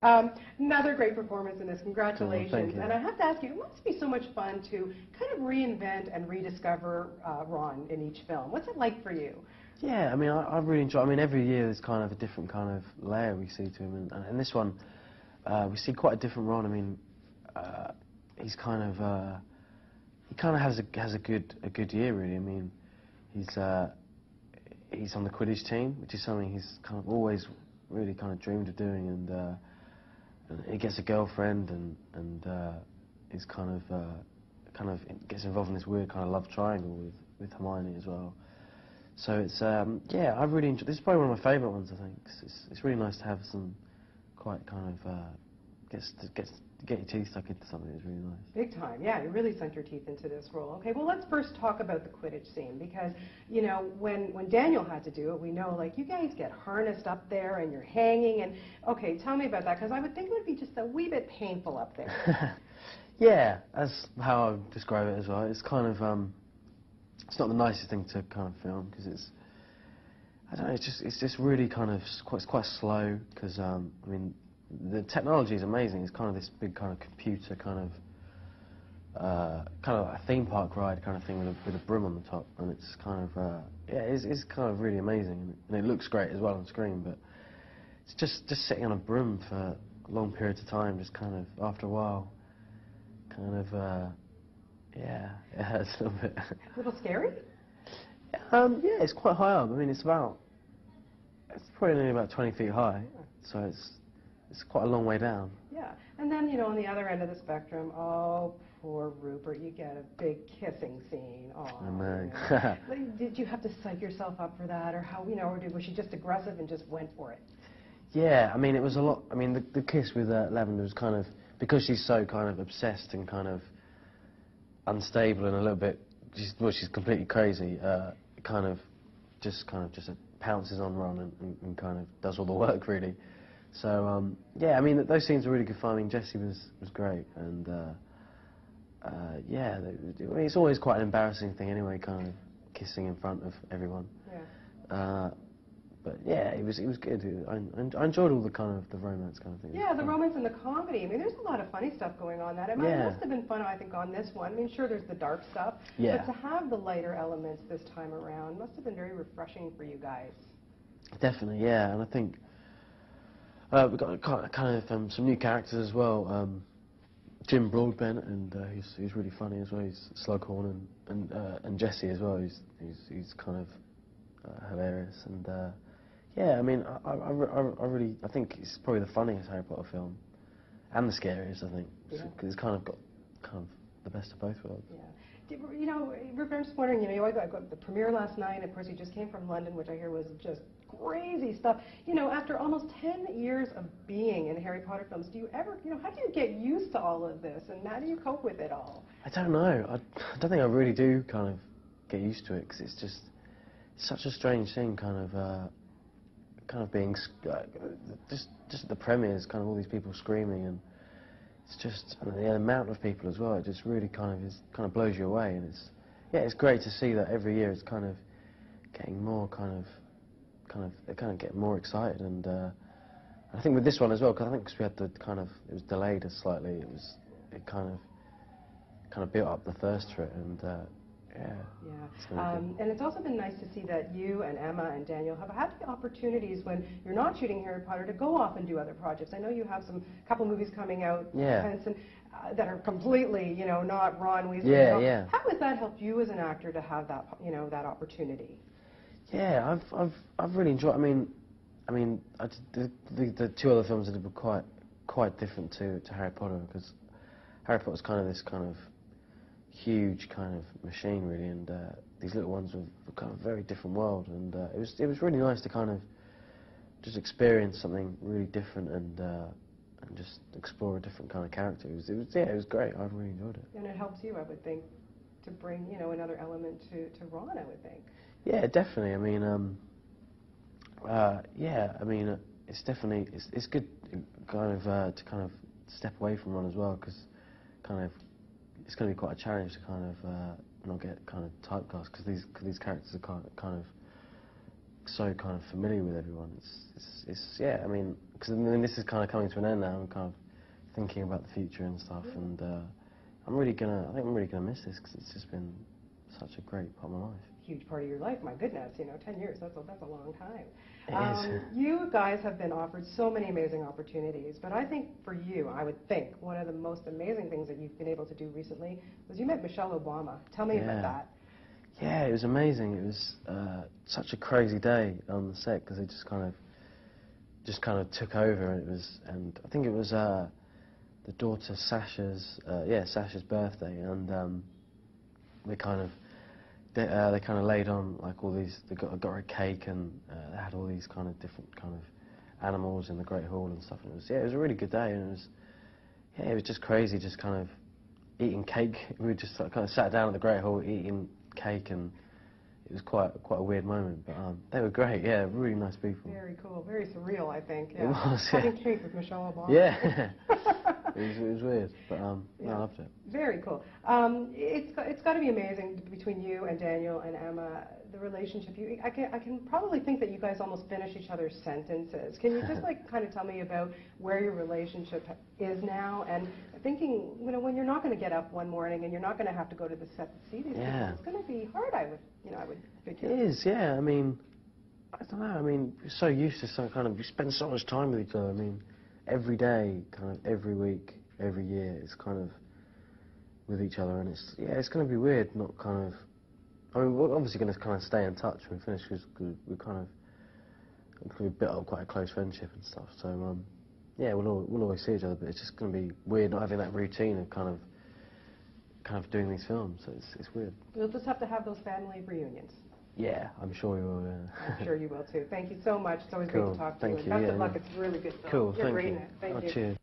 Another great performance in this. Congratulations. Cool, thank you. And I have to ask you, it must be so much fun to kind of reinvent and rediscover Ron in each film. What's it like for you? Yeah, I mean, I really enjoy. I mean, every year there's kind of a different kind of layer we see to him, and this one we see quite a different Ron. I mean, he's kind of he kind of has a good year really. I mean, he's on the Quidditch team, which is something he's kind of always really kind of dreamed of doing, and he gets a girlfriend, and he's kind of gets involved in this weird kind of love triangle with Hermione as well. So it's yeah, I really enjoy. This is probably one of my favourite ones. I think it's really nice to have some quite kind of get your teeth stuck into something. It's really nice. Big time, yeah. You really sunk your teeth into this role. Okay, well let's first talk about the Quidditch scene, because you know when Daniel had to do it, we know like you guys get harnessed up there and you're hanging, and okay, tell me about that, because I would think it would be just a wee bit painful up there. Yeah, that's how I would describe it as well. It's kind of it's not the nicest thing to kind of film, because I don't know, it's just really kind of quite slow, because I mean the technology is amazing. It's kind of this big kind of computer kind of a theme park ride kind of thing with a broom on the top, and it's kind of yeah, it's kind of really amazing, and it looks great as well on screen. But it's just sitting on a broom for long periods of time, just kind of after a while, kind of yeah, it hurts a little bit. A little scary? Yeah, it's quite high up. I mean, it's probably only about 20 feet high, so it's quite a long way down. Yeah, and then, you know, on the other end of the spectrum, oh, poor Rupert, you get a big kissing scene. Oh, I know. You know. Did you have to psych yourself up for that, or how, you know, or was she just aggressive and just went for it? Yeah, I mean, it was a lot. I mean, the kiss with Lavender was kind of, because she's so kind of obsessed and kind of unstable and a little bit, she's completely crazy, kind of just pounces on Ron and kind of does all the work, really. So, yeah, I mean, those scenes were really good fun. I mean, Jessie was great, and, yeah, I mean, it's always quite an embarrassing thing anyway, kind of kissing in front of everyone. Yeah. But, yeah, it was good. I enjoyed all the kind of the romance kind of thing. Yeah, the romance and the comedy. I mean, there's a lot of funny stuff going on that. I mean, Yeah. It must have been fun, I think, on this one. I mean, sure, there's the dark stuff, Yeah. but to have the lighter elements this time around must have been very refreshing for you guys. Definitely, yeah, and I think we've got kind of some new characters as well. Jim Broadbent, and he's really funny as well. He's Slughorn, and Jessie as well. He's kind of hilarious, and yeah, I mean, I think it's probably the funniest Harry Potter film, and the scariest, I think, because it's kind of got the best of both worlds. Yeah. You know, Rupert, I'm just wondering, you know, I got the premiere last night. Of course, you just came from London, which I hear was just crazy stuff. You know, after almost 10 years of being in Harry Potter films, do you ever, you know, how do you get used to all of this, and how do you cope with it all? I don't know. I don't think I really do kind of get used to it, because it's just such a strange thing, kind of being just at the premieres, kind of all these people screaming, and it's just, and the amount of people as well. It just really kind of blows you away, and it's great to see that every year it's kind of getting more they kind of get more excited, and I think with this one as well, because I think we had it was delayed slightly. It kind of built up the thirst for it, and yeah. Yeah, and it's also been nice to see that you and Emma and Daniel have had the opportunities when you're not shooting Harry Potter to go off and do other projects. I know you have couple movies coming out, and that are completely, you know, not Ron Weasley. Yeah, yeah. How has that helped you as an actor to have that, you know, that opportunity? Yeah, I've really enjoyed. I mean, the two other films that were quite different to Harry Potter, because Harry Potter's kind of this kind of huge kind of machine, really, and these little ones were kind of a very different world, and it was really nice to kind of just experience something really different, and just explore a different kind of character. It was great. I really enjoyed it. And it helps you, I would think, to bring, you know, another element to Ron, I would think. Yeah, definitely. I mean, yeah, I mean, it's definitely it's good kind of to kind of step away from Ron as well, because kind of it's going to be quite a challenge to kind of not get kind of typecast, because these characters are kind of so kind of familiar with everyone. It's yeah, I mean, because I mean, this is kind of coming to an end now. I'm kind of thinking about the future and stuff, and I think I'm really gonna miss this because it's just been such a great part of my life. Huge part of your life, my goodness, 10 years, that's a long time. It is. You guys have been offered so many amazing opportunities, but I think for you, I would think, one of the most amazing things that you've been able to do recently was you met Michelle Obama. Tell me about that. Yeah, it was amazing. It was such a crazy day on the set because it just kind of took over, and I think it was the daughter Sasha's birthday, and they kind of laid on like all these. They got her a cake, and they had all these kind of different kind of animals in the Great Hall and stuff. And it was a really good day, and it was just crazy, just kind of eating cake. We just kind of sat down at the Great Hall eating cake, and it was quite a weird moment, but they were great. Yeah, really nice people. Very cool, very surreal, I think. Yeah. It was, Having cake with Michelle Obama. Yeah. It was weird, but yeah. I loved it. Very cool. It's got to be amazing between you and Daniel and Emma, the relationship. I can probably think that you guys almost finish each other's sentences. Can you just kind of tell me about where your relationship is now, and thinking, when you're not going to get up one morning and you're not going to have to go to the set to see these people, it's going to be hard. I would figure. It is, yeah. I mean, I don't know. I mean, we're so used to we spend so much time with each other. I mean, every day, kind of every week, every year, it's kind of with each other, and it's going to be weird not kind of. I mean, we're obviously going to kind of stay in touch when we finish because we built up quite a close friendship and stuff. So yeah, we'll always see each other, but it's just going to be weird not having that routine of kind of doing these films. So it's weird. We'll just have to have those family reunions. Yeah, I'm sure we will. I'm sure you will too. Thank you so much. It's always great to talk to you. Thank you. Best of luck. It's a really good film. Cool. You're Thank great you. in it. Thank you. Cheers.